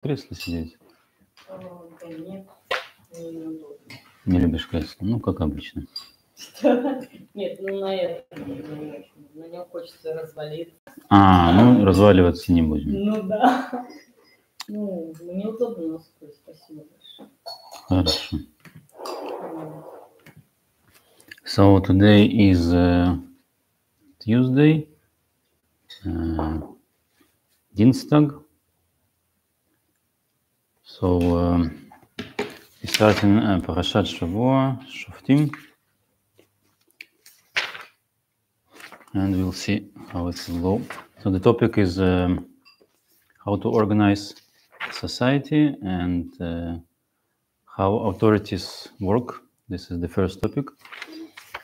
кресле сидеть? Да нет, неудобно. Не любишь кресло? Ну, как обычно. Нет, ну на это на нем хочется развалиться. Ну разваливаться не будем. Ну да. Ну, мне удобно носки, спасибо большое. Хорошо. So today is Tuesday, Dienstag. So we're starting Parashat Shavua, Schoftim, and we'll see how it will go. So the topic is how to organize society and how authorities work. This is the first topic.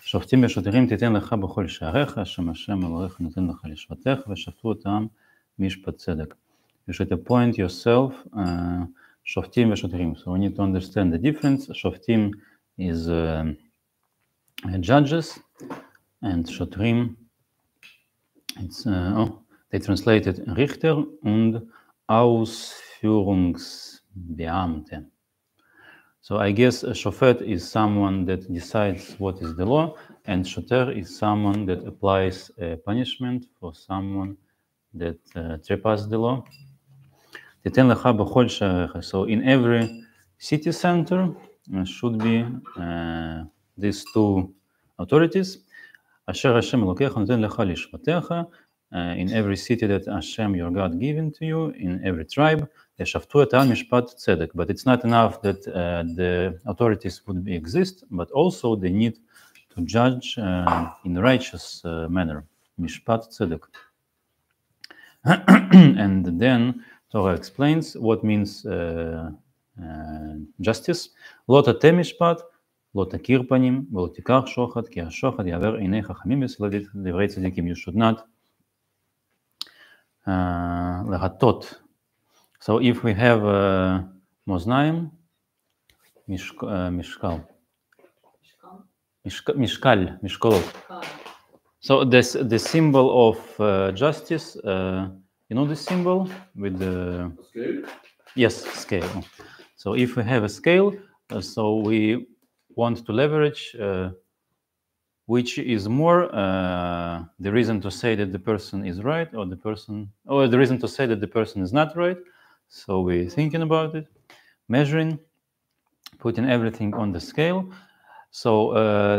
שופטים ושוטרים תיתן לך בכל שעריך, שם השם אלוהיך נותן לך לשפטך, ושפטו אותם משפט צדק. You should appoint yourself שופטים ושוטרים. So we need to understand the difference. שופטים is judges, and שוטרים, it's, they translated Richter und Ausführungsbeamte. So I guess a shofet is someone that decides what is the law, and shoter is someone that applies a punishment for someone that trespasses the law. תיתן לך בכל שעריך. So in every city center should be these two authorities. אשר השם אלוקיך נותן לך לשפטיך. In every city that Hashem your God given to you, in every tribe, ישפטו את העם משפט צדק. But it's not enough that the authorities would exist, but also they need to judge in a righteous manner. משפט צדק. And then Torah explains what means justice. לא תטה משפט, לא תכיר פנים, ולא תיקח שוחד, כי השוחד יעבר עיני חכמים ודברי צדיקים. You should not להטות. So if we have מאזניים, משקל. משקלות. So the symbol of justice, you know the symbol with the scale? Yes, scale. So if we have a scale, so we want to leverage which is more the reason to say that the person is right, or the reason to say that the person is not right. So we're thinking about it, measuring, putting everything on the scale. So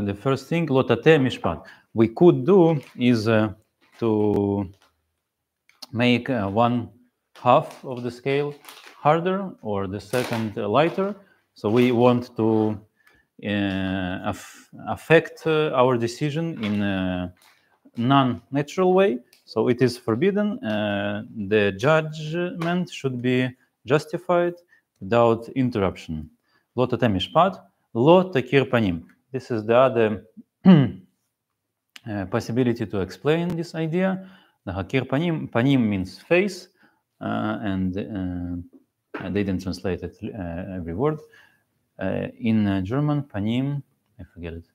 the first thing, lo tateh mishpat, we could do is to make one half of the scale harder or the second lighter. So we want to affect our decision in a non-natural way. So it is forbidden. The judgment should be justified without interruption. Lo tateh mishpat, lo takir panim. This is the other possibility to explain this idea. The hakir panim, panim means face, and they didn't translate it every word. In German, panim, I forget it.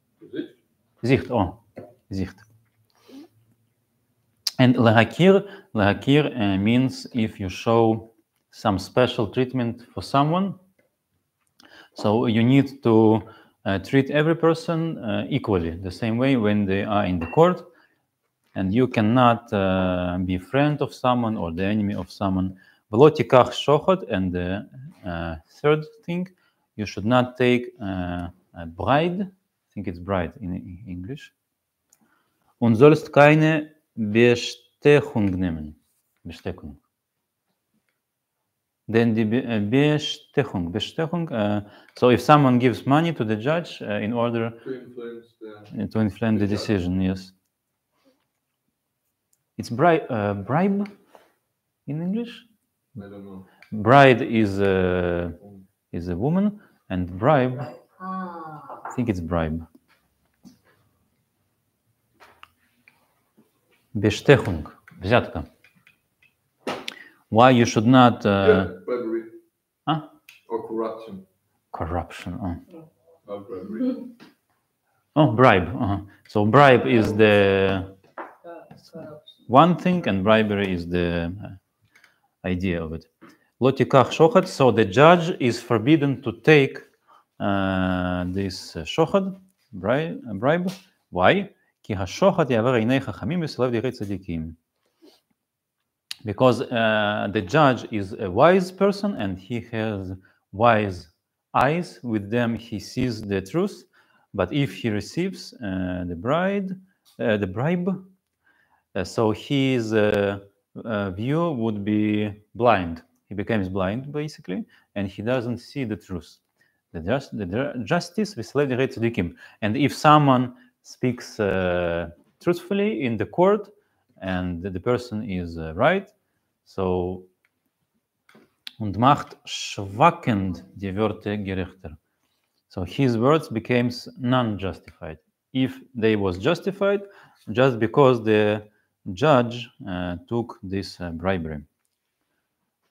Sicht, Sicht. And lahakir means if you show some special treatment for someone. So you need to treat every person equally, the same way when they are in the court. And you cannot be friend of someone or the enemy of someone. V'lo tikach shochad, and the third thing, you should not take a bride. I think it's bride in English. Und sollst keine Bestechung nehmen. Bestechung. Then the Bestechung. So if someone gives money to the judge in order to influence the decision, yes. It's bribe in English? I don't know. Bride is a woman, and bribe, I think it's bribe. Bestechung, взятка. Why you should not... bribery. Huh? Or corruption. Corruption. Or bribery. Bribe. So bribe is the one thing, and bribery is the idea of it. Lo tikach shochad. So the judge is forbidden to take this shochad, bribe. Why? כי השוחד יעבר עיני חכמים ויסלב דברי צדיקים. Because the judge is a wise person and he has wise eyes. With them he sees the truth. But if he receives the bribe, so his view would be blind. He becomes blind basically, and he doesn't see the truth. The justice ויסלב דברי צדיקים. And if someone speaks truthfully in the court, and the person is right, so und macht schwankend die Wörter gerechter. So his words became non-justified. If they was justified, just because the judge took this bribery.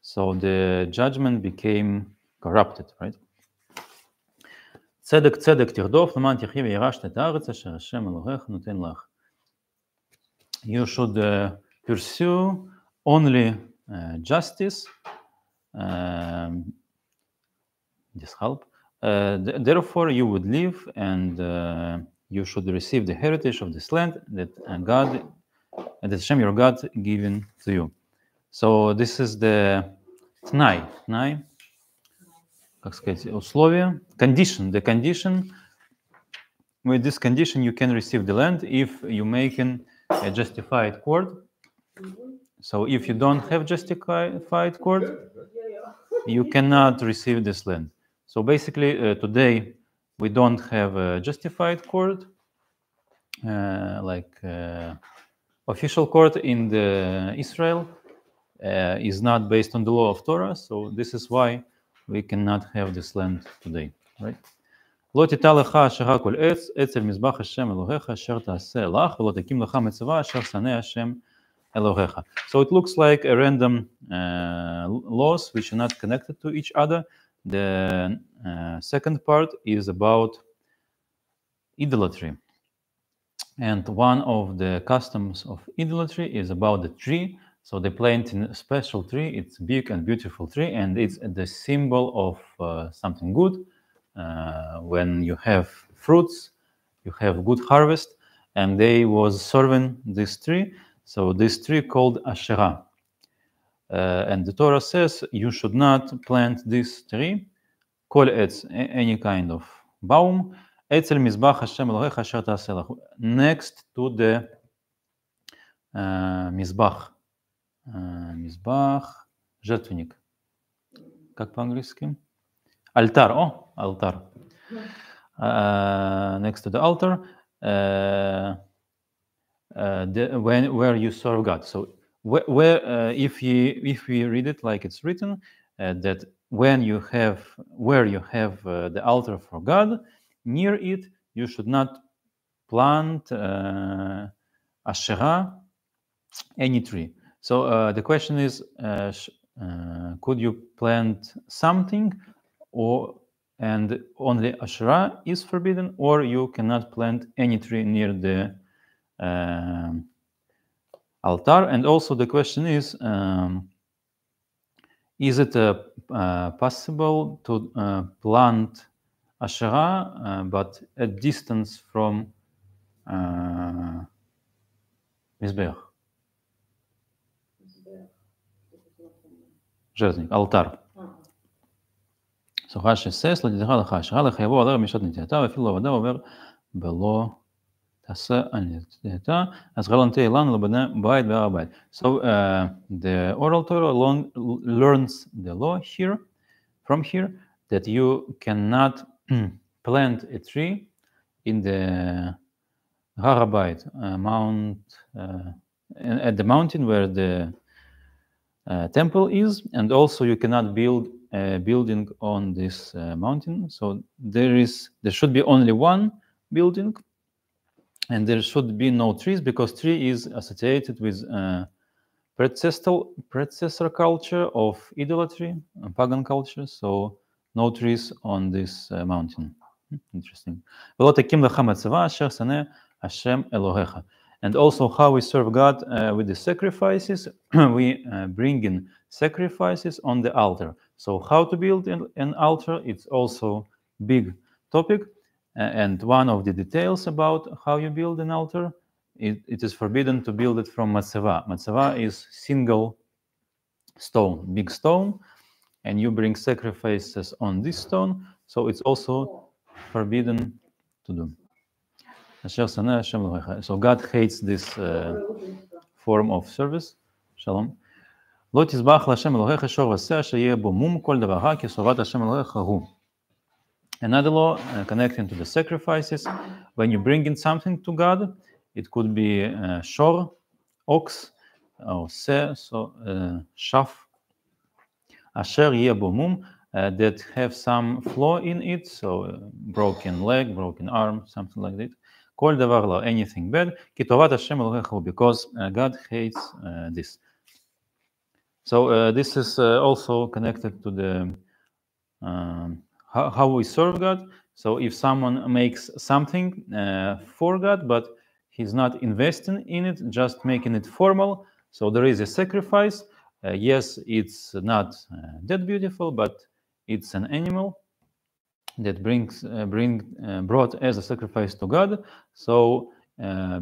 So the judgment became corrupted, right? צדק צדק תרדוף למען תחיה וירשת את הארץ אשר השם אלוהיך נותן לך. You should pursue only justice. Therefore, you would live, and you should receive the heritage of this land that God, and that Hashem your God given to you. So this is the tnai, как сказать, условие, condition. The condition. With this condition, you can receive the land if you make a justified court. So if you don't have justified court, you cannot receive this land. So basically, today we don't have a justified court, like official court in the Israel is not based on the law of Torah. So this is why we cannot have this land today, right? לא תיטע לך אשרה כל עץ, עץ אל מזבח השם אלוהיך אשר תעשה לך, ולא תקים לך מצבה אשר שנא השם אלוהיך. So it looks like a random laws which are not connected to each other. The second part is about idolatry. And one of the customs of idolatry is about the tree. So they plant a special tree. It's a big and beautiful tree, and it's the symbol of something good. When you have fruits, you have good harvest, and they was serving this tree. So this tree called Asherah. And the Torah says you should not plant this tree, kol etz, any kind of baum, etz el mizbach Hashem Elohecha asher ta'aseh lach, next to the mizbach. Мизбах, жертвенник. Как по-английски? Алтар. Oh, altar. Next to the altar, where you serve God. So where if we read it like it's written, that where you have the altar for God, near it you should not plant Asherah, any tree. So the question is, could you plant something, and only Asherah is forbidden, or you cannot plant any tree near the altar? And also the question is it possible to plant Asherah but at distance from Mizbeach? Жертвенник, алтар. So Rashi says, "L'didecha lecha Asherah lechayavu aler mishot nitiyata, ve'afilu lo avada over belo tasa al nitiyata, as galan tei lan lebnei bayit ve'ar bayit." So the oral Torah learns the law from here, that you cannot plant a tree in the Har Bayit, mount, at the mountain where the temple is, and also you cannot build a building on this mountain. So there should be only one building, and there should be no trees, because tree is associated with predecessor culture of idolatry, pagan culture. So no trees on this mountain. Interesting. ולא תקים לך מצבה אשר שנא השם אלוהיך. And also how we serve God with the sacrifices. We bring in sacrifices on the altar. So how to build an altar, it's also big topic. And one of the details about how you build an altar, it is forbidden to build it from matzeva. Matzeva is single stone, big stone, and you bring sacrifices on this stone, so it's also forbidden to do. So God hates this form of service. Shalom. לא תזבח להשם אלוהיך שור ושה אשר יהיה בו מום כל דברך כי סובת השם אלוהיך הוא. Another law connecting to the sacrifices, when you bring in something to God, it could be shor, ox, or se, so shaf, asher yeh bo mum, that have some flaw in it, so broken leg, broken arm, something like that. Kol davar lo, anything bad, ki tovat Hashem Elohecha, because God hates this. So this is also connected to the how we serve God. So if someone makes something for God, but he's not investing in it, just making it formal, so there is a sacrifice. Yes, it's not that beautiful, but it's an animal that brought as a sacrifice to God. So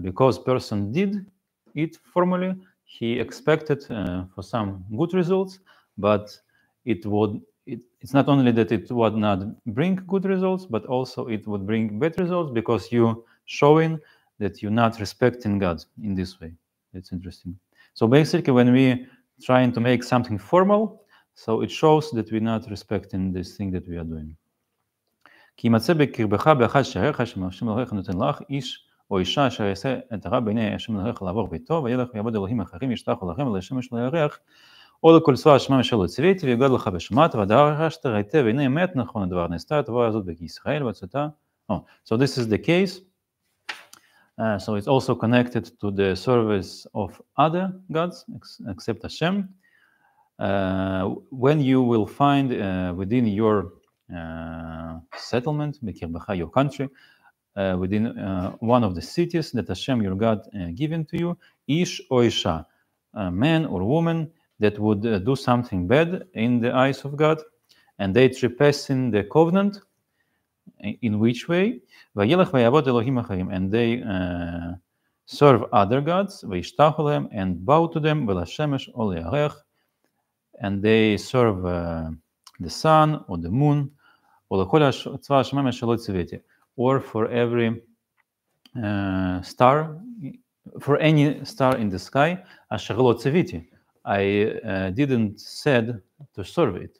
because person did it formally, he expected for some good results, but it's not only that it would not bring good results, but also it would bring bad results because you showing that you're not respecting God in this way. It's interesting. So basically, when we trying to make something formal, so it shows that we're not respecting this thing that we are doing. כי ימצא בקרבך באחד שעריך שמהשם אלוהיך נותן לך איש או אישה אשר יעשה את הרע בעיני השם אלוהיך לעבור ביתו וילך ויעבוד אלוהים אחרים ישתחו לכם ולשמש לא ירח או לכל צבא השמם אשר לא ציוויתי ויגד לך בשמעת ודרשת היטב והנה אמת נכון הדבר נעשתה הטובה הזאת בישראל והצאתה. So this is the case. So it's also connected to the service of other gods except Hashem. When you will find within your settlement, your country, within one of the cities that Hashem your God given to you, ish or isha, a man or woman that would do something bad in the eyes of God, and they trespassing the covenant. In which way? And they serve other gods, and bow to them, and they serve the sun or the moon, or for every star, for any star in the sky, I didn't said to serve it.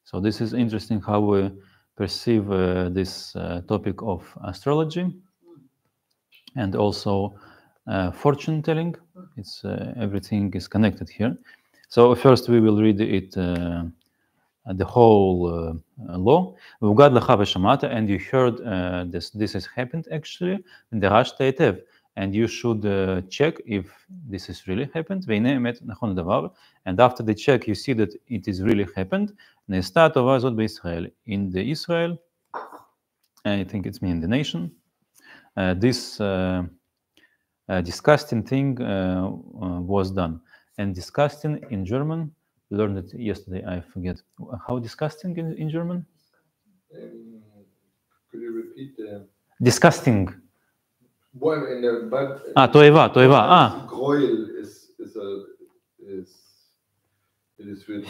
So this is interesting how we perceive this topic of astrology and also fortune telling. It's everything is connected here. So first we will read it, the whole law. And you heard this has happened actually in the Rash Teitev. And you should check if this has really happened. And after the check, you see that it is really happened. In the Israel, I think it's me in the nation, this disgusting thing was done. And disgusting in German, we learned it yesterday, I forget. How disgusting in German? Could you repeat the... Disgusting. Well, in the, but toeva. Gräuel is it is written.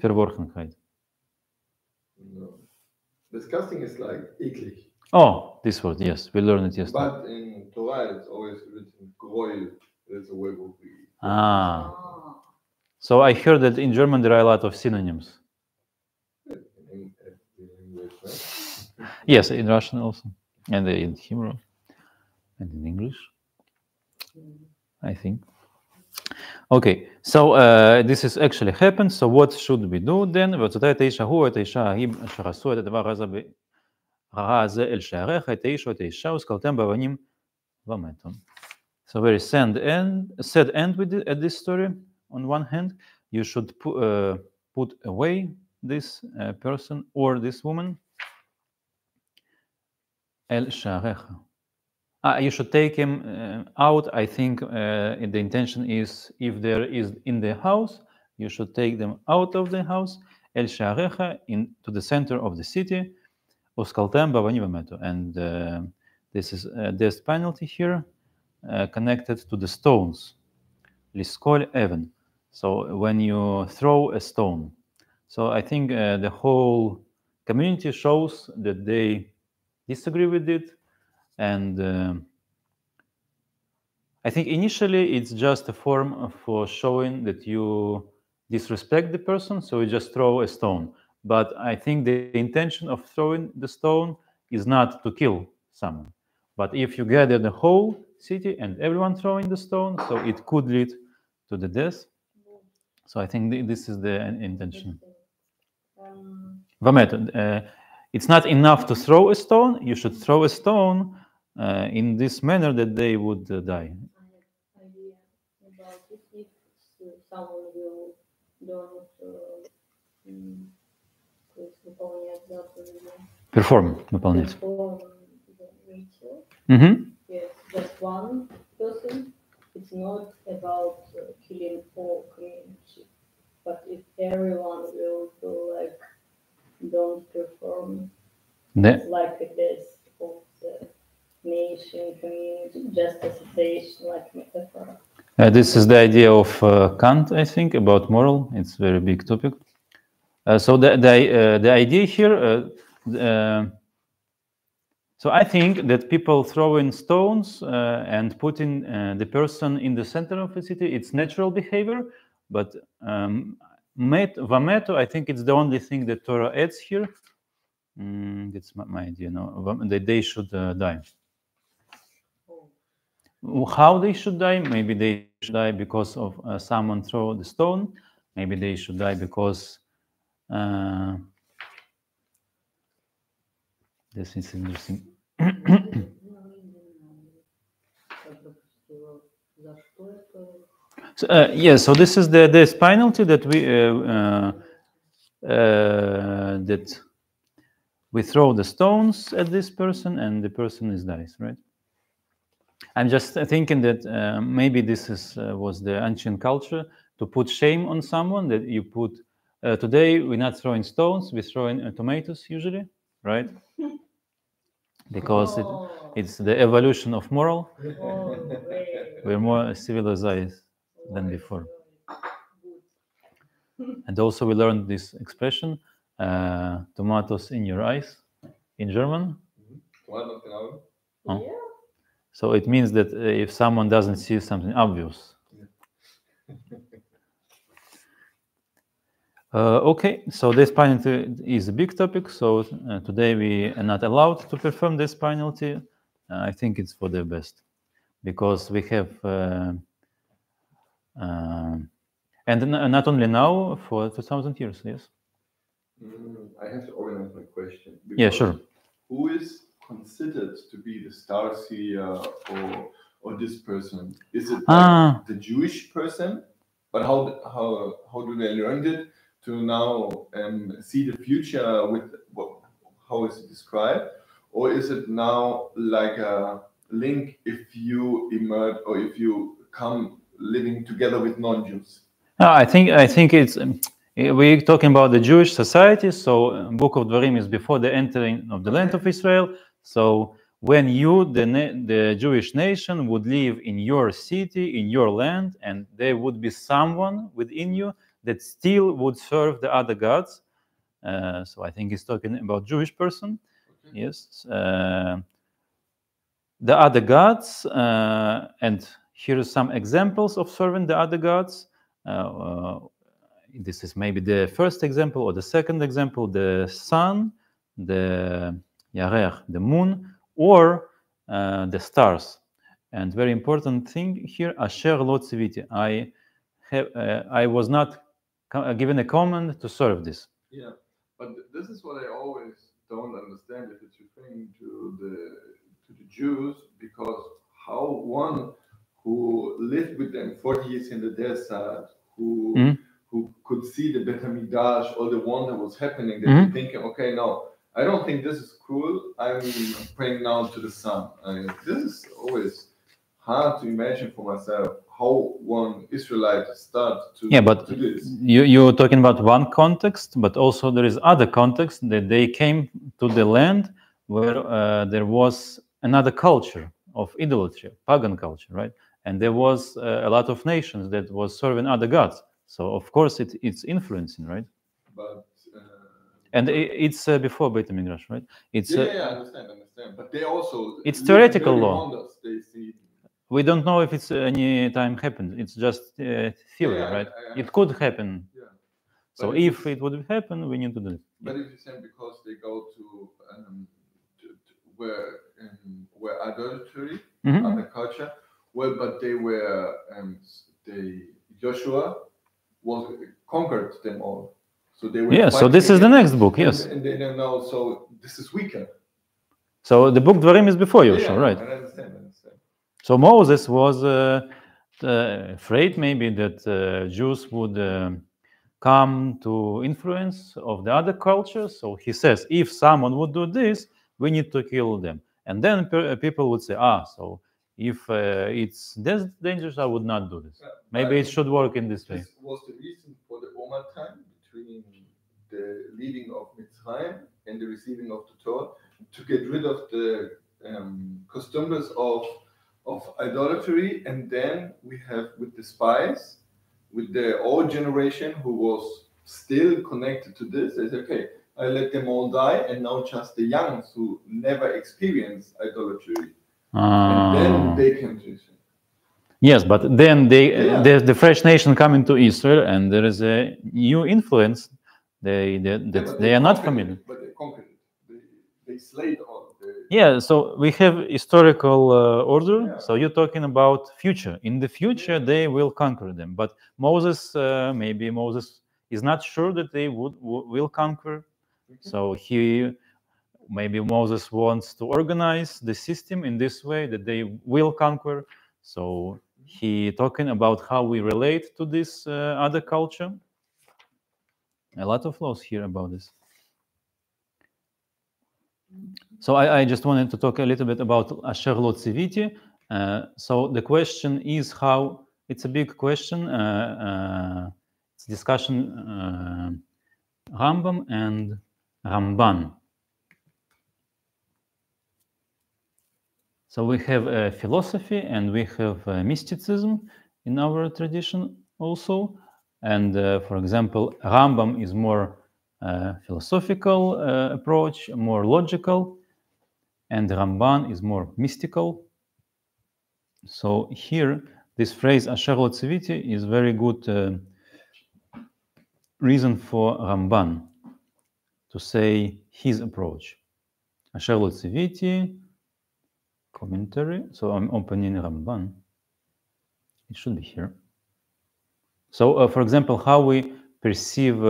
Verworchenheit. No. Disgusting is like eklig. Oh, this word, yes, we learned it yesterday. But in Torah, it's always written Gräuel. That's a word we. So I heard that in German there are a lot of synonyms. In English, right? Yes, in Russian also. And in Hebrew, and in English, I think. Okay, so this is actually happened. So what should we do then? So very sad end with at this story. On one hand, you should put away this person or this woman. El Sharecha. You should take him out. I think the intention is if there is in the house, you should take them out of the house. El Sharecha to the center of the city. Uskaltem Bavani Vametu. And this is there's penalty here connected to the stones. Liskol Even. So when you throw a stone. So I think the whole community shows that they disagree with it. And I think initially it's just a form for showing that you disrespect the person, so you just throw a stone. But I think the intention of throwing the stone is not to kill someone. But if you gather the whole city and everyone throwing the stone, so it could lead to the death. So I think this is the intention. Vamet, it's not enough to throw a stone. You should throw a stone in this manner that they would die. Idea about if someone will don't выполнять заповеди. Выполнять. Perform the ritual. Yes, just one person. It's not about killing whole community, but if everyone will do like don't perform like this of the nation, community, just association, like metaphor. This is the idea of Kant, I think, about moral. It's a very big topic. So the idea here, so I think that people throwing stones and putting the person in the center of the city, it's natural behavior. But Vameto, I think it's the only thing that Torah adds here. That's my idea. No, that they should die. How they should die? Maybe they should die because of someone throw the stone. Maybe they should die because this is interesting. So, so this is this penalty that we throw the stones at this person and the person dies, right? I'm just thinking that maybe this was the ancient culture to put shame on someone, that you put today we're not throwing stones, we're throwing tomatoes usually, right? Because it's the evolution of moral. We're more civilized than before. And also we learned this expression, tomatoes in your eyes, in German. Oh. Yeah. So it means that if someone doesn't see something obvious. Okay, so this penalty is a big topic. So today we are not allowed to perform this penalty. I think it's for the best, because we have, and not only now, for 2,000 years, yes? I have to organize my question. Yeah, sure. Who is considered to be the star seer or this person? Is it like the Jewish person? But how do they learn it to now see the future with how is it described? Or is it now like a link if you emerge or if you come living together with non-Jews? I think it's we're talking about the Jewish society. So Book of Dvarim is before the entering of the land of Israel. So when you, the Jewish nation, would live in your city, in your land, and there would be someone within you that still would serve the other gods. So I think he's talking about Jewish person. Yes. The other gods, and here are some examples of serving the other gods. This is maybe the first example or the second example: the sun, the Yarech, the moon, or the stars. And very important thing here: Asher lo tziviti. I was not given a command to serve this. Yeah, but this is what I always don't understand if it's referring to the Jews, because how one who lived with them 40 years in the desert, who could see the Bet HaMikdash, all the wonder was happening, that you're thinking, okay, now I don't think this is cruel. I'm praying now to the sun. This is always hard to imagine for myself how one Israelite start to to this. You're talking about one context, but also there is other context that they came to the land where there was another culture of idolatry, pagan culture, right? And there was a lot of nations that was serving other gods. So of course it's influencing, right? But and it's before Beit HaMikdash, right? It's I understand. But they also it's theoretical law. Wonders, they see. We don't know if it's any time happened. It's just theory, right? It could happen. Yeah. So if it would happen, we need to do it. But if you say because they go to where idolatry, other culture, well, but they were Joshua was conquered them all. So they were so this is the next book, yes. And they don't know, so this is weaker. So the book Dvarim is before Joshua, right? I understand. So Moses was afraid maybe that Jews would come to influence of the other cultures. So he says, if someone would do this, we need to kill them. And then people would say, so if it's this dangerous, I would not do this. Maybe it should work in this way. This was the reason for the Omer time between the leaving of Mitzrayim and the receiving of the Torah, to get rid of the customs of idolatry. And then we have with the spies, with the old generation who was still connected to this, they say, okay, I let them all die, and now just the youngs who never experienced idolatry, and then they can do it. Yes, but then the fresh nation come into Israel, and there is a new influence. They are not familiar. But they conquered it. They slayed all. So we have historical order. So you're talking about future. In the future, they will conquer them. But Moses, maybe Moses is not sure that they will conquer. So maybe Moses wants to organize the system in this way that they will conquer. So he talking about how we relate to this other culture. A lot of laws here about this. So I just wanted to talk a little bit about Asher Lo Tziviti. So the question is how, it's a big question. It's discussion Rambam and Ramban. So we have philosophy and we have mysticism in our tradition also. And for example, Rambam is more philosophical approach, more logical, and Ramban is more mystical. So here, this phrase Asher Lo Tziviti is very good reason for Ramban to say his approach. Asher Lo Tziviti, commentary. So I'm opening Ramban. It should be here. So, for example, how we perceive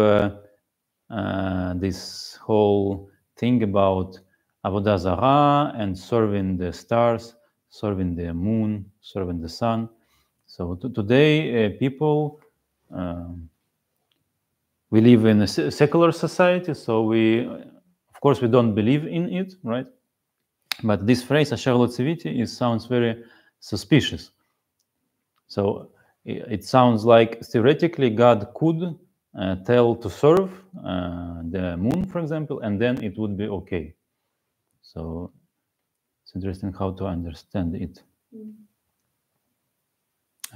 this whole thing about Avodah Zarah and serving the stars, serving the moon, serving the sun. So today, people, we live in a secular society, so of course, we don't believe in it, right? But this phrase, Asher Lo Tziviti, sounds very suspicious. So it sounds like theoretically God could tell to serve the moon, for example, and then it would be okay. So it's interesting how to understand it.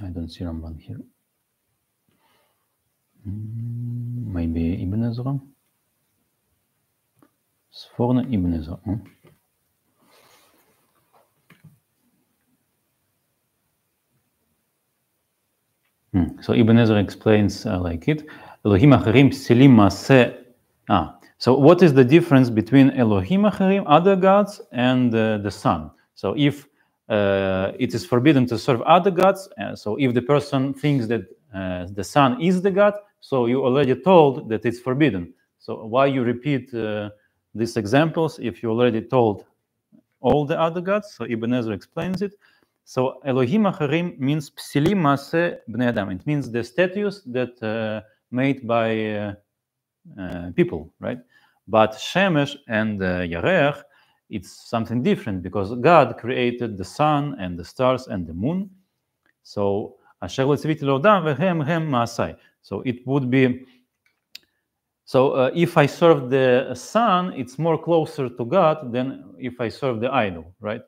I don't see Ramban here. Maybe Ibn Ezra. Sforna Ibn Ezra. So Ibn Ezra explains like it. Elohim Acharim Psilim Maaseh. So what is the difference between Elohim Acharim, other gods, and the sun? So if it is forbidden to serve other gods, so if the person thinks that the sun is the god, so you already told that it's forbidden. So why you repeat these examples if you already told all the other gods? So Ibn Ezra explains it. So Elohim Acharim means Psilim Maaseh Bnei Adam. It means the statues that made by people, right? But Shemesh and Yarech, it's something different because God created the sun and the stars and the moon. So Asher letziviti leodam vehem hem maasai. So it would be. So if I serve the sun, it's more closer to God than if I serve the idol, right?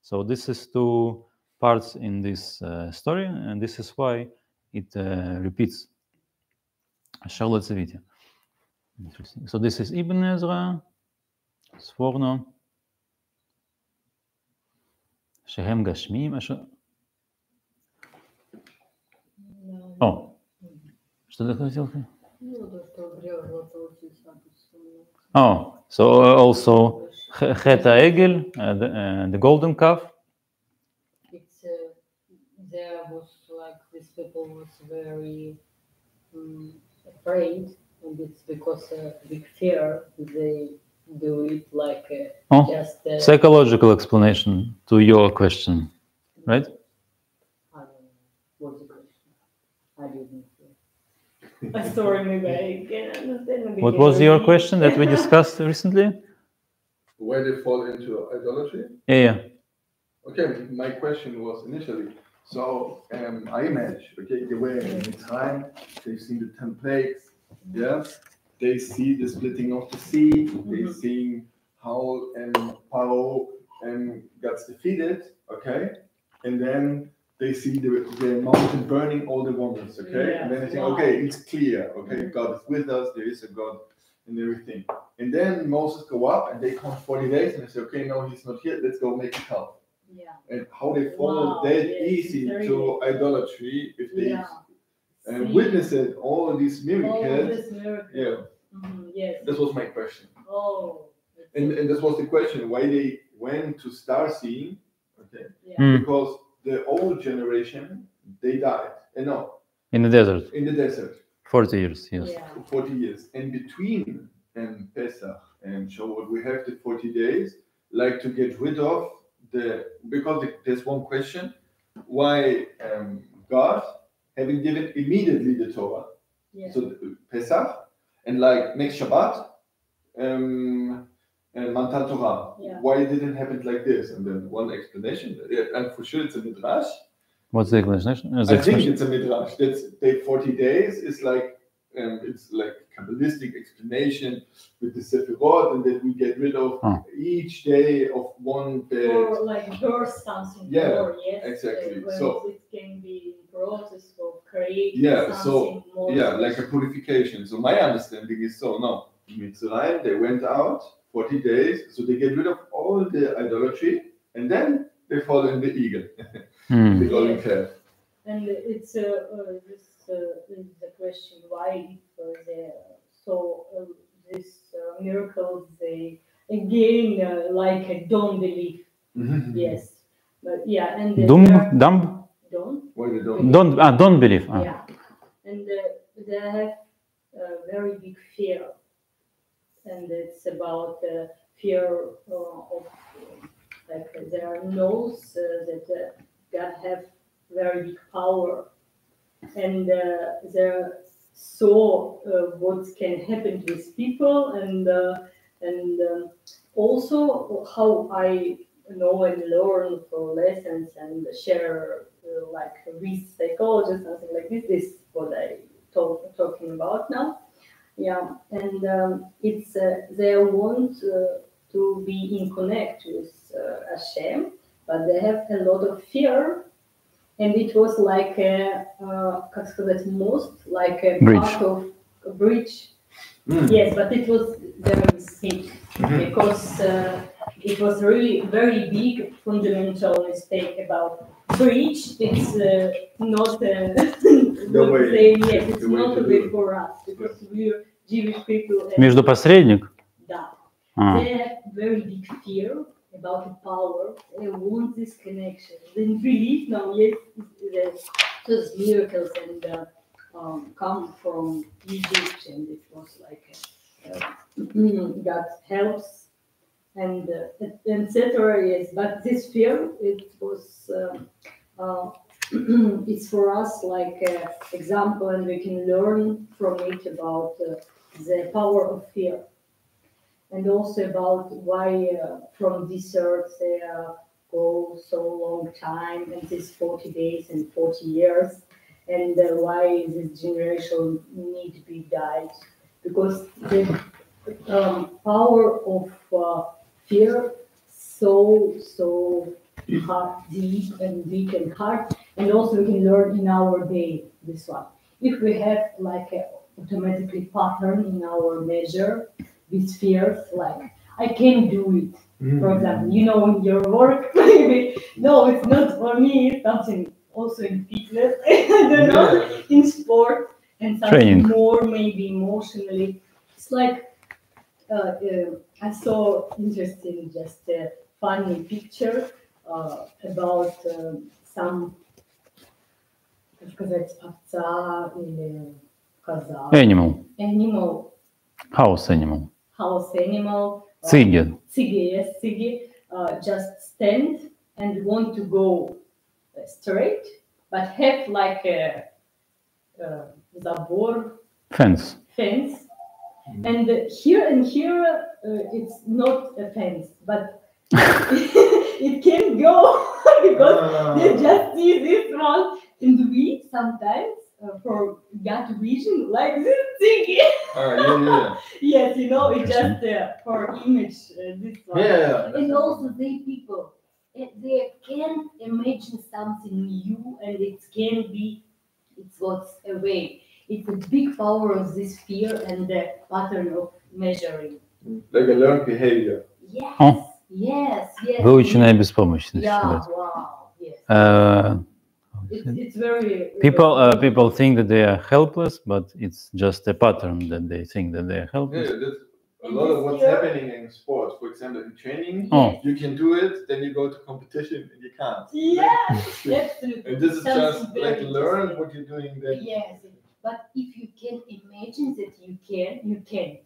So this is two parts in this story, and this is why it repeats. Asher letziviti. Interesting. So this is Ibn Ezra, Sforno, Shehem Gashmim. Что ты хотел? Oh, so also Cheta Egel, the golden calf. It's there was like these people was very afraid, and it's because of big fear they do it like just psychological explanation to your question, right? I don't know. What's the question? I didn't. Sorry, maybe I can understand. What was your question that we discussed recently? Where they fall into idolatry? Yeah. Okay, my question was initially, so I imagine, okay, they were in Mitzrayim, they've seen the 10 plagues, yeah, they see the splitting of the sea, they see how Pharaoh got defeated, okay, and then they see the mountain burning all the wonders, okay, and then they think, okay, it's clear, okay, God is with us, there is a God and everything. And then Moses go up and they count 40 days and they say, okay, no, he's not here, let's go make a calf. Yeah. And how they follow that easy to idolatry if they witnessed all these miracles. Yeah. Yes. That was my question. Oh. And that was the question why they went to star seeing. Okay. Yeah. Because the old generation they died. No. In the desert. In the desert. 40 years. Yes. Yeah. 40 years. And between Pesach and Shavuot we have the 40 days, like to get rid of because there's one question why God having given immediately the Torah, so Pesach, and like next Shabbat and Matan Torah, why it didn't happen like this? And then one explanation, and for sure it's a midrash. What's the explanation? I think it's a midrash. That's the 40 days is like it's like Kabbalistic explanation with the Sephirot, and that we get rid of each day of one day. Or like burst something more, yes. Exactly. So it can be process of creating something more. Yeah, like a purification. So my understanding is no. In Mitzrayim, they went out 40 days, so they get rid of all the idolatry, and then they fall in the eagle, the golden calf. And it's the question why these miracles they again like don't believe. Yes, but and dumb. Why they don't? Don't believe. Yeah, and they have a very big fear, and it's about fear of like there knows that God have very big power, and they saw what can happen with people, and also how I know and learn for lessons and share like with psychologists, something like this. This is what I talking about now. Yeah, and it's they want to be in connect with Hashem, but they have a lot of fear. And it was like most like a part of a bridge. Yes, but it was very mistake because it was really very big fundamental mistake about bridge. It's not the way. Yes, it's not a way for us because we're Jewish people. Между посредник. Да. They have very big fear about the power. They want this connection. They believe now, yes, those miracles and come from Egypt, and it was like God helps and etc. Yes, but this fear, it was it's for us like an example, and we can learn from it about the power of fear. and also about why from this earth they go so long time, and this 40 days and 40 years, and why this generation need to be died, because the power of fear so hard, deep and hard, and also we can learn in our day this one. If we have like a automatically pattern in our measure with fears, like I can do it. For example, you know, in your work, maybe no, it's not for me. It's something also in fitness. I don't know, in sport and something Training. more maybe emotionally. It's like I saw interesting, just a funny picture about some, как сказать, овца или коза. Animal. Animal. House animal. House animal. Циги. Циги, yes, циги. Just stand and want to go straight, but have like a забор. Fence. And here it's not a fence, but it can go because they just see this one, and we sometimes for gut vision like this thing. Yes, you know, it's just for image this one. And also they people, they can imagine something new, and it can be, it's what's away. It's a big power of this fear and the pattern of measuring. Like a learned behavior. Yes, Oh. yes. Выученная беспомощность. Yeah, wow, yes. It's very... People think that they are helpless, but it's just a pattern that they think that they are helpless. Yeah, that's a lot of what's happening in sports. For example, in training, you can do it, then you go to competition and you can't. Yes, absolutely. And this is just like learn what you're doing then. Yes, but if you can imagine that you can, you can't.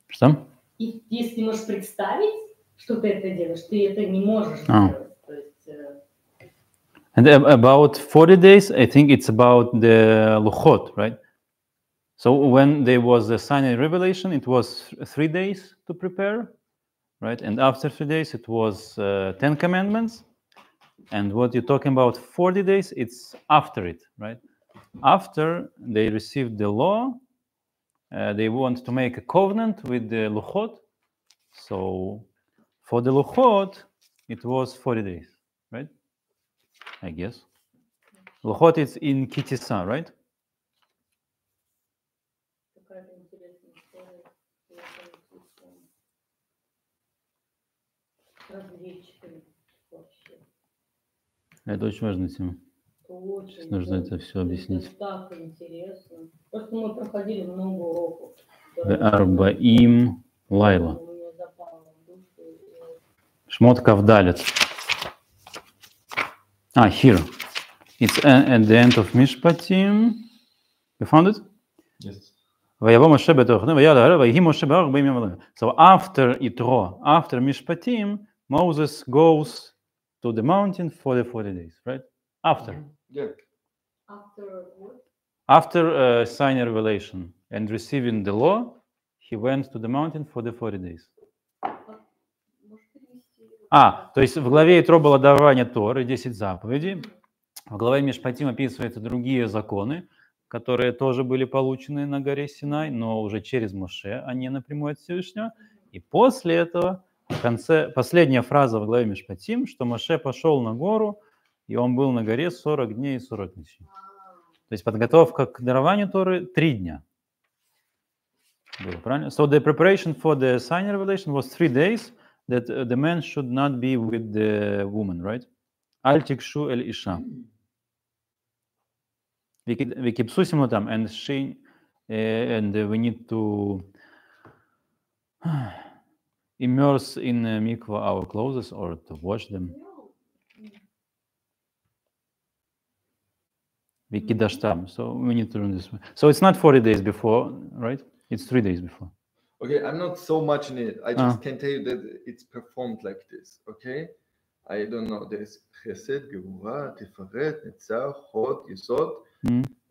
Что? Если ты можешь представить, что ты это делаешь, ты это не можешь сделать. То есть, And about 40 days, I think it's about the Luchot, right? So when there was the Sinai revelation, it was 3 days to prepare, right? And after 3 days, it was 10 commandments. And what you're talking about 40 days, it's after it, right? After they received the law, they want to make a covenant with the Luchot. So for the Luchot, it was 40 days, right? I guess. Luchot is in Kitisa, right? Это очень важная тема. Очень нужно это все объяснить. Это так интересно. Просто мы проходили много уроков. Арбаим Лайла. Шмот Кавдалет. Here. It's at the end of Mishpatim. You found it? Yes. So after Yitro, after Mishpatim, Moses goes to the mountain for the 40 days, right? After. Yeah. After what? After Sinai revelation and receiving the law, he went to the mountain for the 40 days. То есть в главе Итро было давание Торы, 10 заповедей. В главе Мишпатим описываются другие законы, которые тоже были получены на горе Синай, но уже через Моше, а не напрямую от Всевышнего. И после этого, в конце, последняя фраза в главе Мишпатим, что Моше пошел на гору, и он был на горе 40 дней и 40 ночей. То есть подготовка к дарованию Торы 3 дня. Было правильно? So the preparation for the Sinai revelation was 3 days, that the man should not be with the woman, right? Al tikshu el isha. Vikipsu simlotam, and she, and we need to immerse in mikvah our clothes or to wash them. Vikidashtam. So we need to learn this. So it's not 40 days before, right? It's 3 days before. Okay, I'm not so much in it. I just can tell you that it's performed like this, okay? I don't know. There's Chesed, Gevurah, Tiferet, Netzach, Hod, Yesod,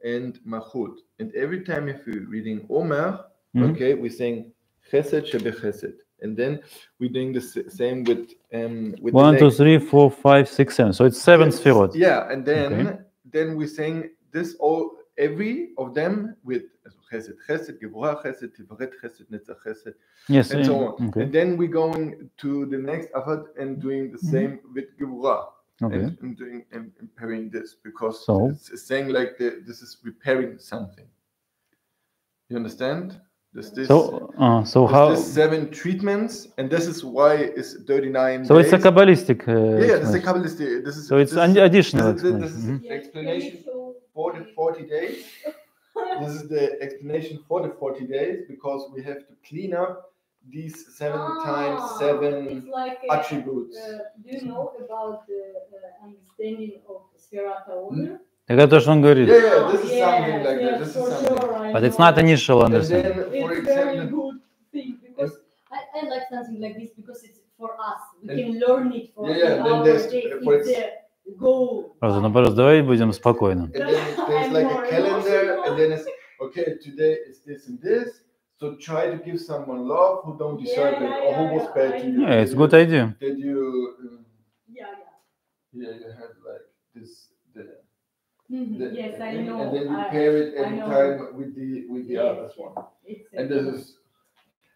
and Malchut. And every time if we're reading Omer, okay, we're saying Chesed shebechesed. And then we're doing the same with 1, 2, 3, 4, 5, 6, 7. So it's 7 sfirot. Yeah, and then we're saying this all, every of them with chesed, chesed, gevurah, chesed, tiferet, chesed, netzach, chesed, Yes, and so on. okay. And then we're going to the next avad and doing the same with gevurah. Okay. And doing and pairing this because So? it's saying like this is repairing something. You understand? So how? This 7 treatments, and this is why it's 39 So days. it's a Kabbalistic. Yeah, this is a Kabbalistic. So it's additional explanation. This is the explanation for the 40 days. This is the explanation for the 40 days because we have to clean up these 7 times 7 like attributes. Do you know about the understanding of Sfirat HaOmer? Это то, что он говорит. Yeah, this is something like that. This is something. Sure, But it's not initial And understanding. then, for It's very example, good thing because I like something like this because it's for us. We can learn it for then our there's, days. for It's the goal. Просто давай будем спокойно. and then there's like a calendar, and then it's okay. Today is this and this. So try to give someone love who don't deserve it or who was bad to you. Yeah, it's a good idea. Did you? Yeah. Yeah, you have like this. Yes, I know. And then you pair it every time with the Yes, other one. It's And this is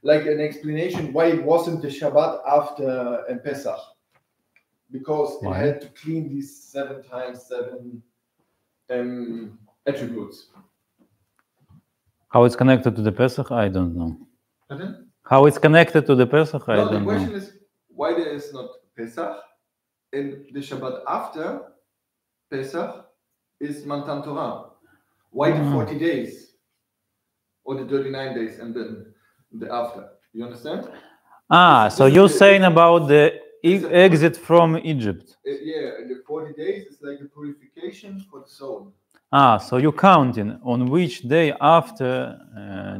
like an explanation why it wasn't the Shabbat after Pesach, because it had to clean these 7 times 7 attributes. How it's connected to the Pesach, I don't know. Pardon? How it's connected to the Pesach, I No, don't the know. question is why there is not Pesach, and the Shabbat after Pesach is Matan Torah. Why the 40 days or the 39 days and then the after? You understand? So you're saying about the exit from Egypt. Yeah, and the 40 days is like a purification for the soul. So you're counting on which day after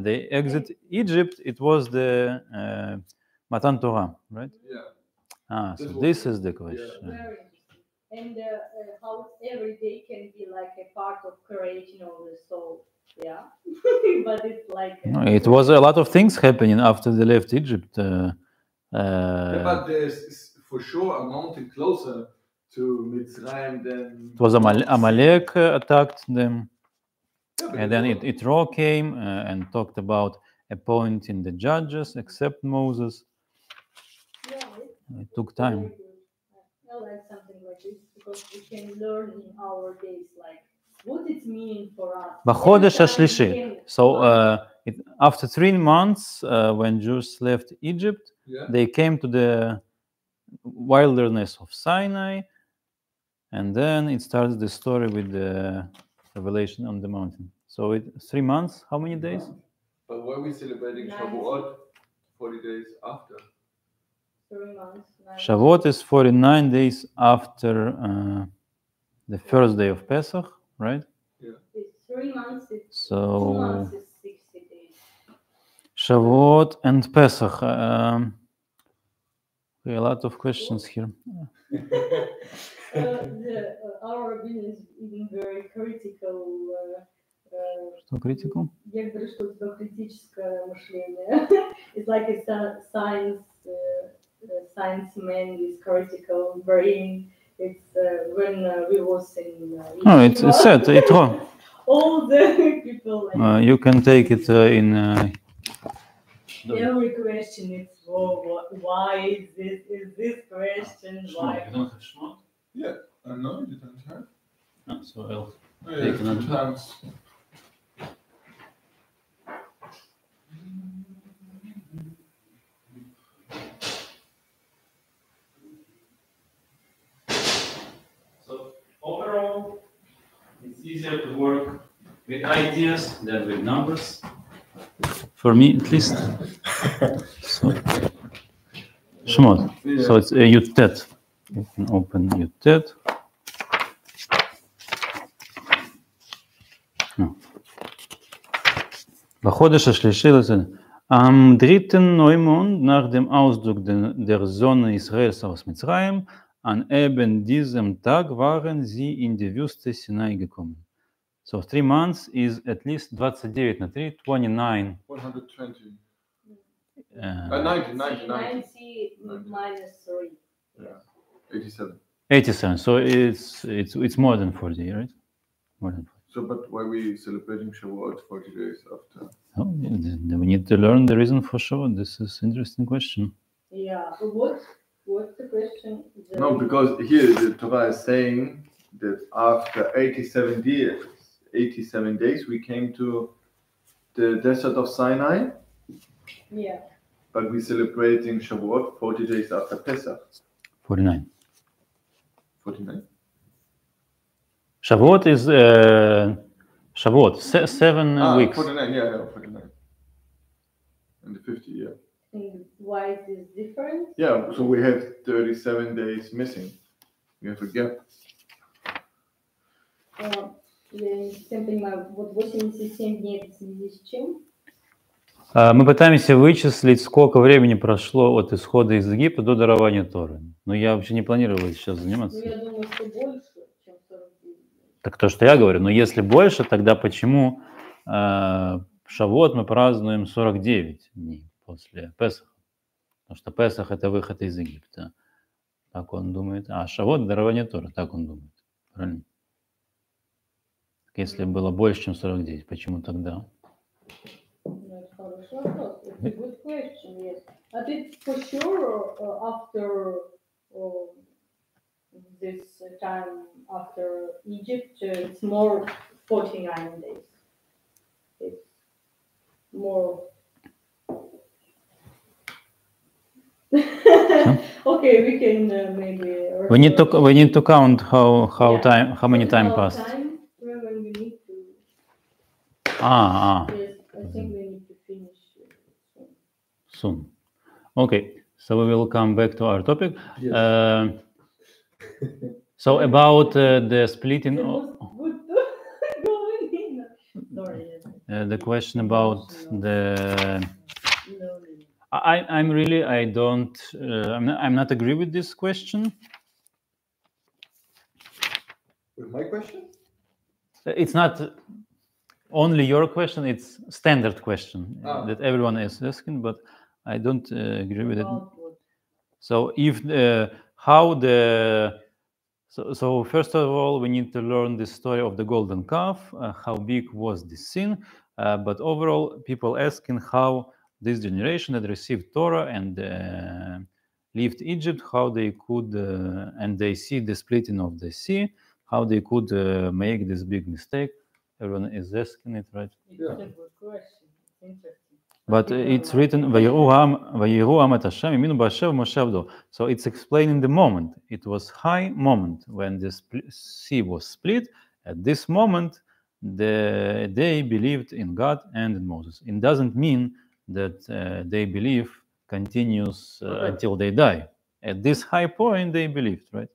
they exit Egypt, it was the Matan Torah, right? Yeah. So this is the question. very interesting. And how every day can be like a part of creation of the soul. Yeah. But it's like It was a lot of things happening after they left Egypt. But there's for sure a mountain closer to Mitzrayim than... It was Amalek attacked them. Yeah, And then Yitro came and talked about appointing the judges except Moses. It took time. I like something like this because we can learn in our days like what it means for us. בחודש השלישי. So after 3 months, when Jews left Egypt, they came to the wilderness of Sinai, and then it starts the story with the revelation on the mountain. So 3 months, how many days? But why are we celebrating Shavuot 40 days after? 3 months. Shavuot is 49 days after the first day of Pesach, right? Yeah. It's 3 months. It's 2 So months is 60 days. Shavuot and Pesach. A lot of questions here. Our rabbin is even very critical. Что critical? Я говорю, что у тебя критическое мышление. It's like a science man with critical brain. It's when we was in It's said, Yitro. all the people like You can take it in... every question is why is this question why? You don't have Shmot? Yeah, I know you don't have. So I'll Yeah, take another. times. So overall, it's easier to work with ideas than with numbers. For me, at least. So, Shemot. Yeah. So it's a Yutet. You can open Yutet. בחודש השלישי am 3. Neumond nach dem Auszug der Sonne Israels aus Mitzrayim, an eben diesem Tag waren sie in die Wüste Sinai gekommen. So 3 months is at least 29 на 3, 29. 120. 90 minus 3. Yeah. 87. 87. So it's more than 40, right? More than 40. So, but why we celebrating Shavuot 40 days after? Oh, we need to learn the reason for Shavuot. This is an interesting question. Yeah. What's the question? No, because here the Torah is saying that after 87 days, we came to the desert of Sinai. Yeah. But we're celebrating Shavuot 40 days after Pesach. 49. 49? Shavuot is Shavuot, 7 weeks. 49, yeah, 49. And the 50, yeah. And why is this different? Yeah, so we have 37 days missing. We have a gap. Я понимаю, вот 87 дней это в связи с чем? Мы пытаемся вычислить, сколько времени прошло от исхода из Египта до дарования Торы. Но я вообще не планировал сейчас заниматься. Ну, я думаю, что больше, чем 49. Так то, что я говорю. Но если больше, тогда почему Шавуот мы празднуем 49 дней после Песаха? Потому что Песах – это выход из Египта. Так он думает. А Шавуот – дарование Торы. Так он думает. Правильно? Если было больше, чем 49, почему тогда? That's хороший вопрос. It's a good question, yes. I think for sure after this time after Egypt, it's more 49 days. It's more. Okay, we can maybe. We need to count how many time passed. When we need to. Yes, I think we need to finish soon. Okay, so we will come back to our topic. Yes. So about the splitting. The question about the. I'm not agree with this question. With my question? It's not only your question, it's standard question that everyone is asking, but I don't agree with it. So if so first of all, we need to learn the story of the golden calf, how big was this sin, but overall people asking how this generation that received Torah and left Egypt, how they could, and they see the splitting of the sea, how they could make this big mistake. Everyone is asking it, right? It's a good question. It's interesting. But it's written, so it's explaining the moment. It was high moment when the sea was split. At this moment, they believed in God and in Moses. It doesn't mean that they believe continues until they die. At this high point, they believed, right?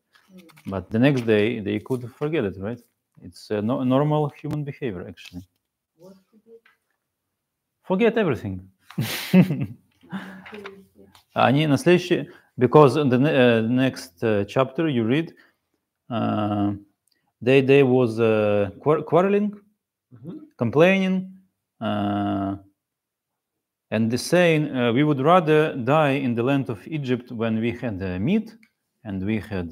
But the next day, they could forget it, right? It's a normal human behavior, actually. What Forget everything. Они на следующий, because in the next chapter you read, they was quarreling, complaining, and the saying, we would rather die in the land of Egypt when we had meat and we had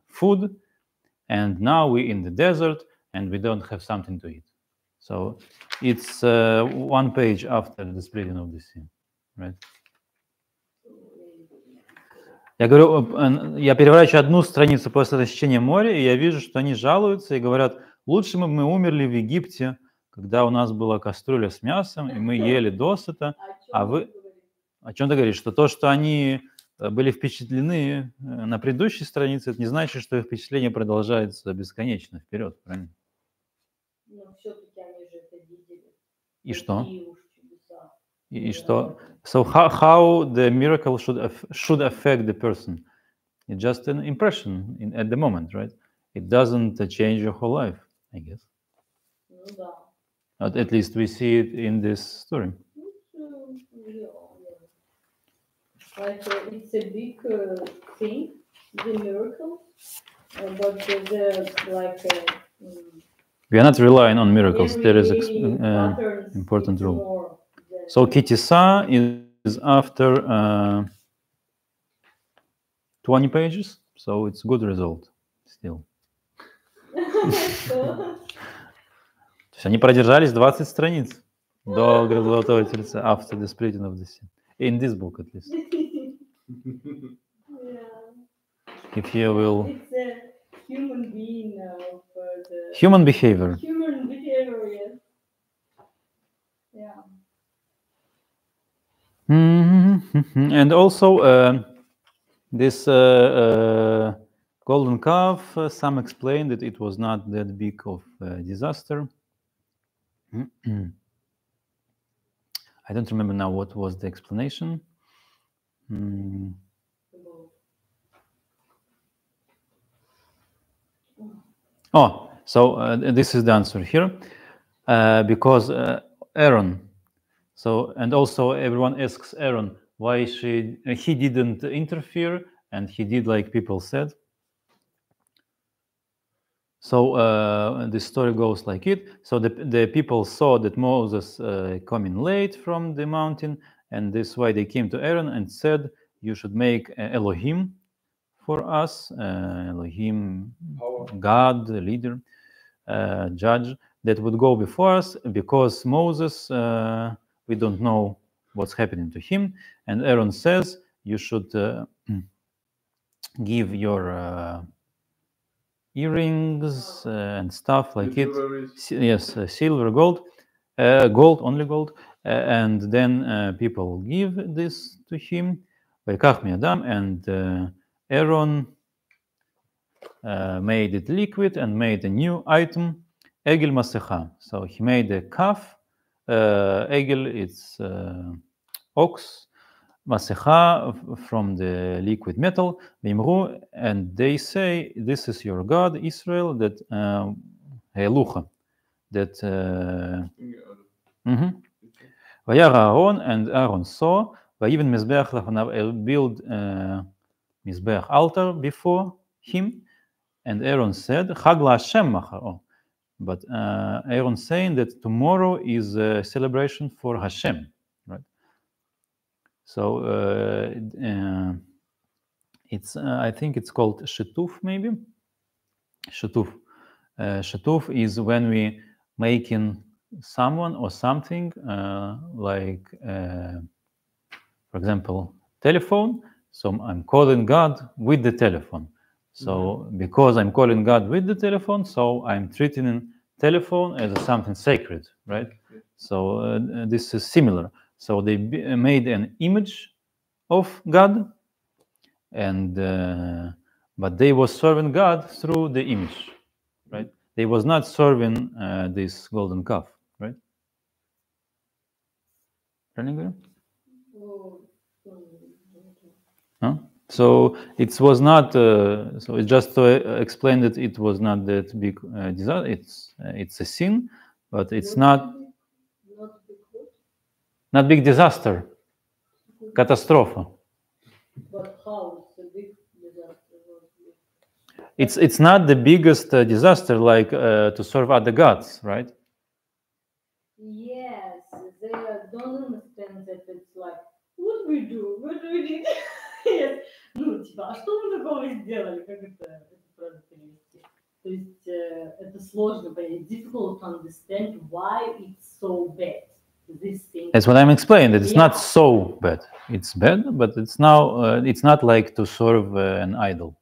food, and now we're in the desert and we don't have something to eat. So it's one page after the splitting of the sea, right? Я говорю, я переворачиваю одну страницу после расчищения моря, и я вижу, что они жалуются и говорят, лучше бы мы умерли в Египте, когда у нас была кастрюля с мясом, и мы ели досыта. А вы о чем ты говоришь? Что то, что они были впечатлены на предыдущей странице, это не значит, что их впечатление продолжается бесконечно вперед, правильно? Но все-таки они же это видели. И что? И что? So how the miracle should affect the person? It's just an impression at the moment, right? It doesn't change your whole life, I guess. Ну да. At least we see it in this story. Like it's a big thing, the miracle, but the like. We are not relying on miracles. There is an important rule. So kitisa is is after 20 pages, so it's good result still. То есть они продержались 20 страниц до Золотого Тельца, after the splitting of the sea. In this book, at least. If you will... It's a human being of the... Human behavior. Human behavior, yes. Yeah. And also this golden calf, some explained that it was not that big of a disaster. I don't remember now what was the explanation. Oh, so this is the answer here. Because Aaron, so, and also everyone asks Aaron why he didn't interfere, and he did like people said. So the story goes like it. So the people saw that Moses coming late from the mountain, and this is why they came to Aaron and said, "You should make Elohim for us, Elohim, God, leader, judge that would go before us, because Moses, we don't know what's happening to him." And Aaron says, "You should give your earrings and stuff like it. Yes, silver, gold, only gold, and then people give this to him. And Aaron made it liquid and made a new item, Egel Masecha. So he made a calf. Egel, it's ox. Masecha from the liquid metal, and they say, "This is your God, Israel, that Helucha, that Vayara Aaron, and Aaron saw, Vayiven Mizbeach lafanav, build Mizbeach altar before him, and Aaron said, Chag LaHashem machar." But Aaron saying that tomorrow is a celebration for Hashem, right? So it's I think it's called Shetuf, maybe. Shetuf. Shetuf is when we making someone or something like, for example, telephone. So I'm calling God with the telephone. So because I'm calling God with the telephone, so I'm treating telephone as something sacred, right? So this is similar. So they made an image of God, and but they was serving God through the image, right? They was not serving this golden calf, right? Huh? So it was not. So it's just to explain that it was not that big disaster. It's a sin, but it's not big disaster. Catastrophe. But how it's a big disaster? It's not the biggest disaster like to serve other gods, right? Yes, they don't understand that it's like, what we do, what we did. Yes. Ну, типа, а что мы такого сделали? Как это правильно перевести? То есть это сложно понять. Difficult to understand why it's so bad. That's what I'm explaining. That it's not so bad. It's bad, but it's now. It's not like to serve an idol,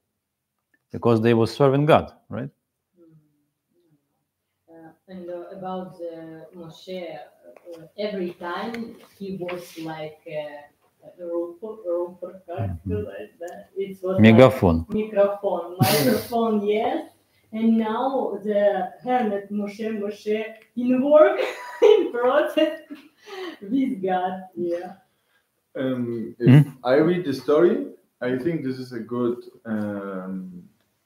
because they were serving God, right? And about Moshe, every time he was like a it was megaphone. Like microphone, yes. And now the hermit Moshe in work, in process with God. Yeah. If I read the story, I think this is a good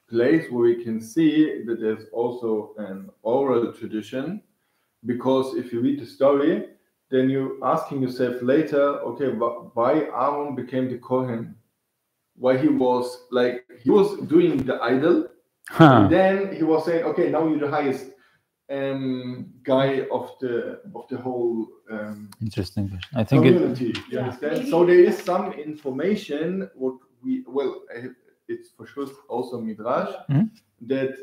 place where we can see that there's also an oral tradition. Because if you read the story, then you're asking yourself later, okay, why Aaron became the Kohen? Why he was doing the idol, and then he was saying, okay, now you're the highest. guy of the whole interesting question. I think community. You understand? So there is some information what it's for sure also midrash that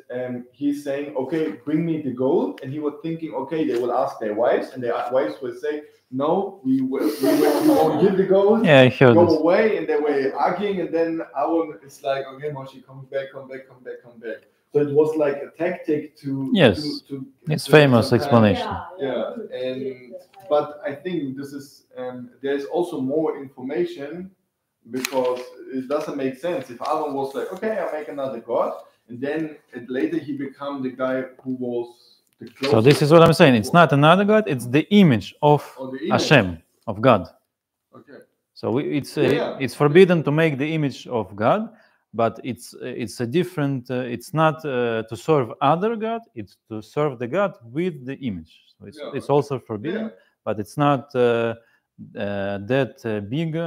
he's saying, okay, bring me the gold, and he was thinking, okay, they will ask their wives, and their wives will say, no, we won't give the gold. Yeah, I heard go this. away, and they were arguing, and then Aaron is like, okay, Moshe, come back. So it was like a tactic to it's famous explanation. But I think this is there's also more information, because it doesn't make sense if Aaron was like, okay, I'll make another god, and then later he become the guy who was the closest. So this is what I'm saying. It's not another god. It's the image of Hashem, of God. Okay. So it's forbidden to make the image of God, but it's a different. It's not to serve other god. It's to serve the God with the image. So it's also forbidden, but it's not that big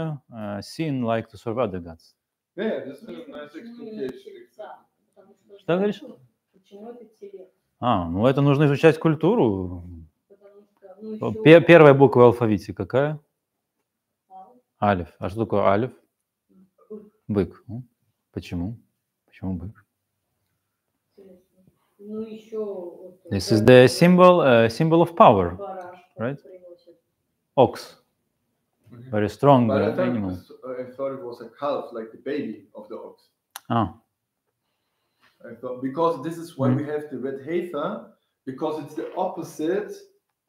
sin like to serve other gods. Yeah, this is a nice explication. Что говоришь? Ну это нужно изучать культуру. Первая буква в алфавите какая? Алиф. А что такое алиф? Бык. Почему? Почему бык? This is the symbol of power, right? Ox. Very strong animal. I thought it was a calf, like the baby of the ox. Ah. I thought, because this is why we have the red heifer, because it's the opposite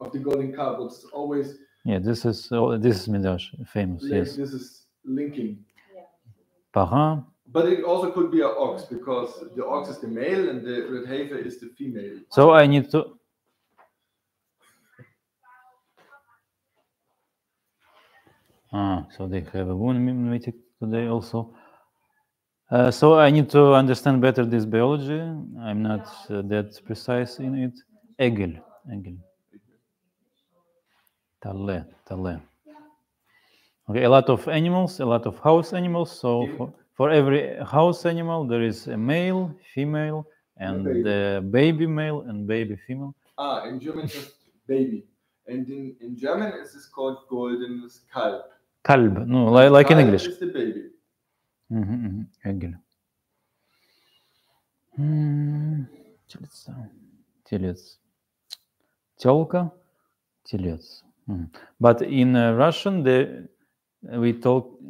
of the golden calf. It's always this is Midrash famous. Like, yes. This is linking. Parrain. But it also could be an ox, because the ox is the male and the red heifer is the female. So I need to. So they have a woman meeting today also. So I need to understand better this biology. I'm not that precise in it. Egel. Tale. Okay, a lot of animals, a lot of house animals. So for every house animal, there is a male, female, and the baby male and baby female. In German, just baby. And in German, it is called golden Kalb. Kalb, no, like in English. Is the baby. Egel. Телец. Тёлка. Телец. But in Russian, we talk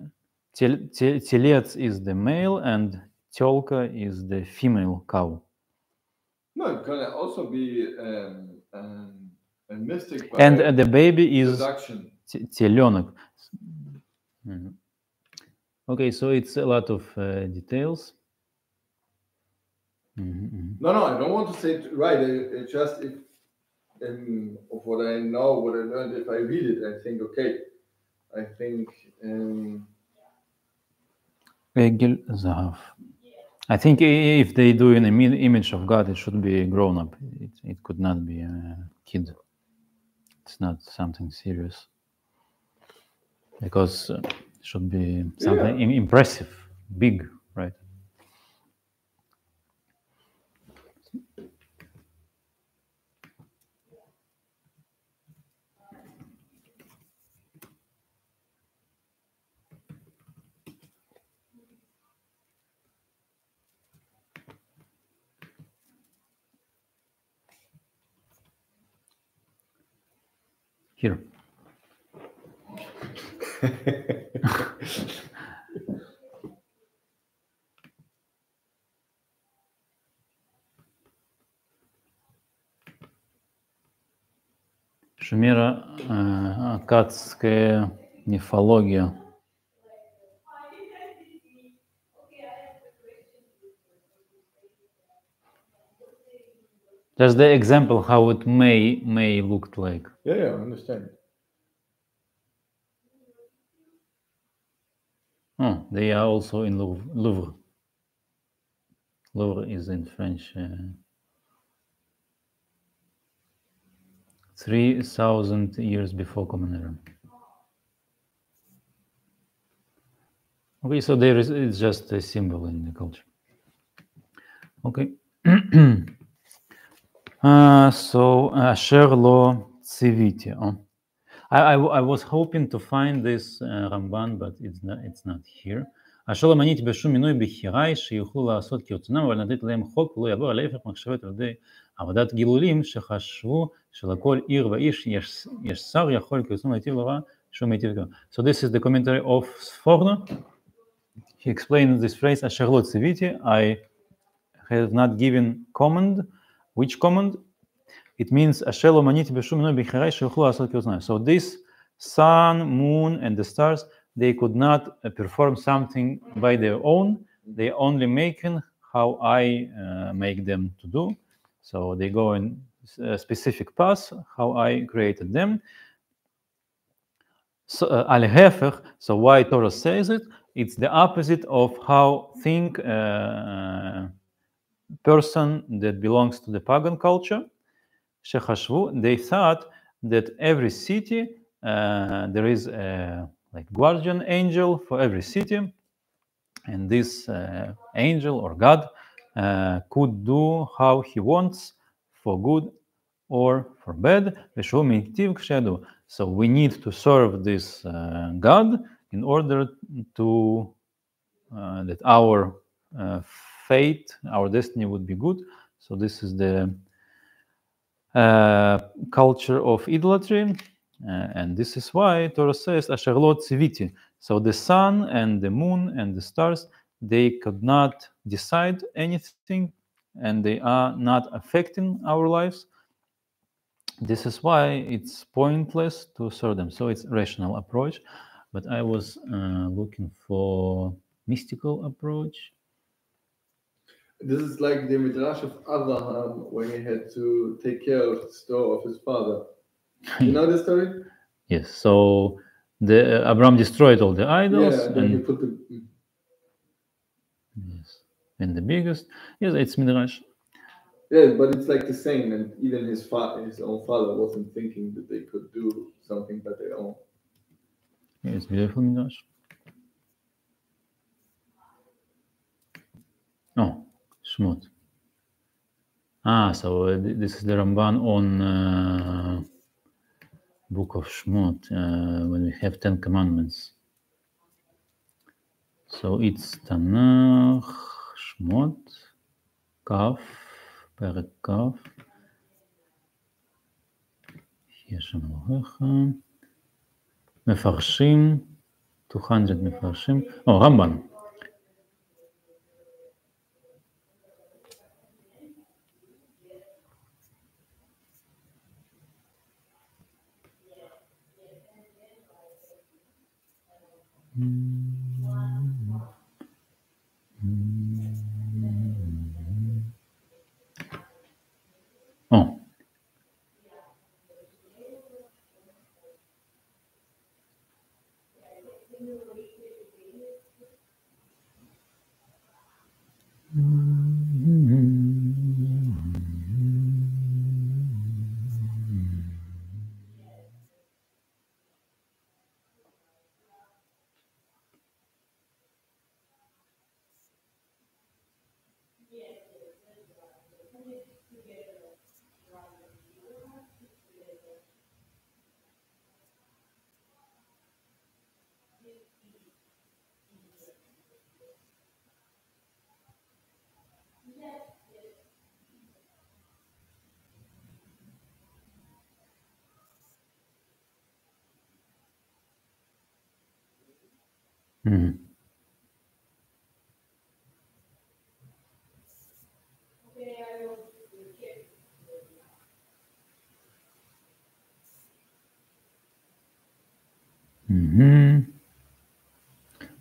телец is the male and тёлка is the female cow. No, it can also be a mystic. And the baby is теленок. Okay, so it's a lot of details. No, I don't want to say it right. It just if of what I know, what I learned, if I read it, I think okay. I think. Egel Zahav. I think if they do an image of God, it should be grown up. It could not be a kid. It's not something serious. Because it should be something impressive, big, right? Here. Шумеро-аккадская мифология. Just the example how it may look like. Yeah, I understand. Oh, they are also in Louvre. Louvre is in French. 3,000 years before Common Era. Okay, so it's just a symbol in the culture. Okay. So Asher lo tziviti. I was hoping to find this Ramban, but it's not here. אשר לא מניתי בשום מינוי בחיריי שיוכלו לעשות כרצונם, אבל נתתי להם חוק ולא יעבור על ההפך מחשבת על ידי עבודת גילולים שחשבו שלכל עיר ואיש יש שר יכול כרצונו להיטיב לרע שהוא מיטיב גם. So this is the commentary of Sforno. He explained this phrase, אשר לא ציוויתי, I have not given command. Which command? It means אשר לא מניתי בשום מינוי בחיריי שיוכלו לעשות כרצונם. So this sun, moon, and the stars, they could not perform something by their own. They only making how I make them to do. So they go in a specific path, how I created them. So, so why Torah says it? It's the opposite of how think person that belongs to the pagan culture. They thought that every city there is a like guardian angel for every city, and this angel or God could do how he wants for good or for bad. So we need to serve this God in order to that our fate, our destiny would be good. So this is the culture of idolatry, and this is why Torah says Asher lo tziviti. So the sun and the moon and the stars, they could not decide anything, and they are not affecting our lives. This is why it's pointless to serve them. So it's rational approach, but I was looking for mystical approach. This is like the midrash of Abraham when he had to take care of the store of his father. You know the story? Yes. So the Abraham destroyed all the idols. Yeah, then he put the. Yes, and the biggest. Yes, it's midrash. Yeah, but it's like the same, and even his own father wasn't thinking that they could do something by their own. Yeah, it's beautiful midrash. Oh, Shmot. So this is the Ramban on book of Shmot when we have 10 commandments. So it's Tanakh, Shmot, Kaf, Perek Kaf. יש שם אלוהיך. מפרשים, 200 מפרשים. רמב"ן.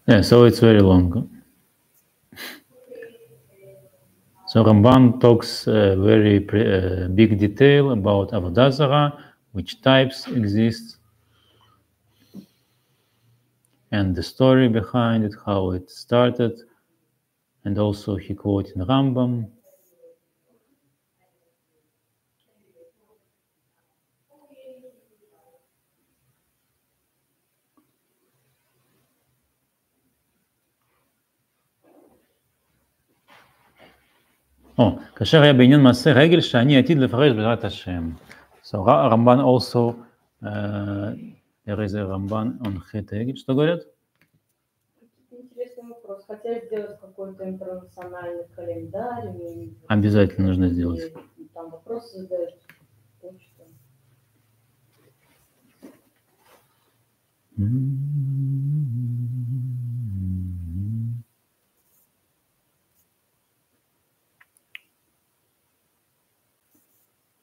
Yeah, so it's very long. So Ramban talks very big detail about Avodah Zarah, which types exist, and the story behind it, how it started, and also he quoted in Rambam. כאשר היה בעניין מעשה רגל שאני עתיד לפרש בעזרת השם. So Ramban also, there is a Ramban on חטא רגל, что говорят? Интересный вопрос. Хотят сделать какой-то интернациональный календарь. Обязательно нужно сделать. Там вопросы задают. Почту.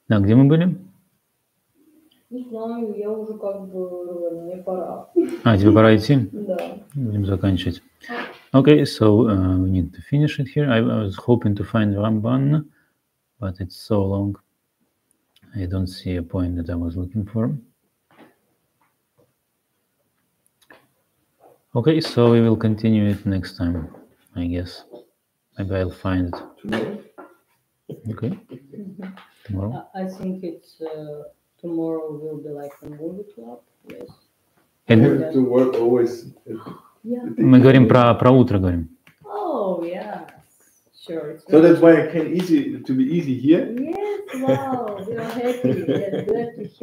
Да, где мы были? Не знаю, я уже как бы, мне пора. Тебе пора идти? Да. Будем заканчивать. Okay, so we need to finish it here. I was hoping to find Ramban, but it's so long. I don't see a point that I was looking for. Okay, so we will continue it next time, I guess. Maybe I'll find it. Tomorrow? Okay. Tomorrow? I think it's tomorrow will be like a movie club. Yes. I have to work always. Yeah. Мы говорим про утро, говорим. Oh, yes. Sure. So that's why I can to be easy here. Yes, wow. We are happy. Yes, glad to hear.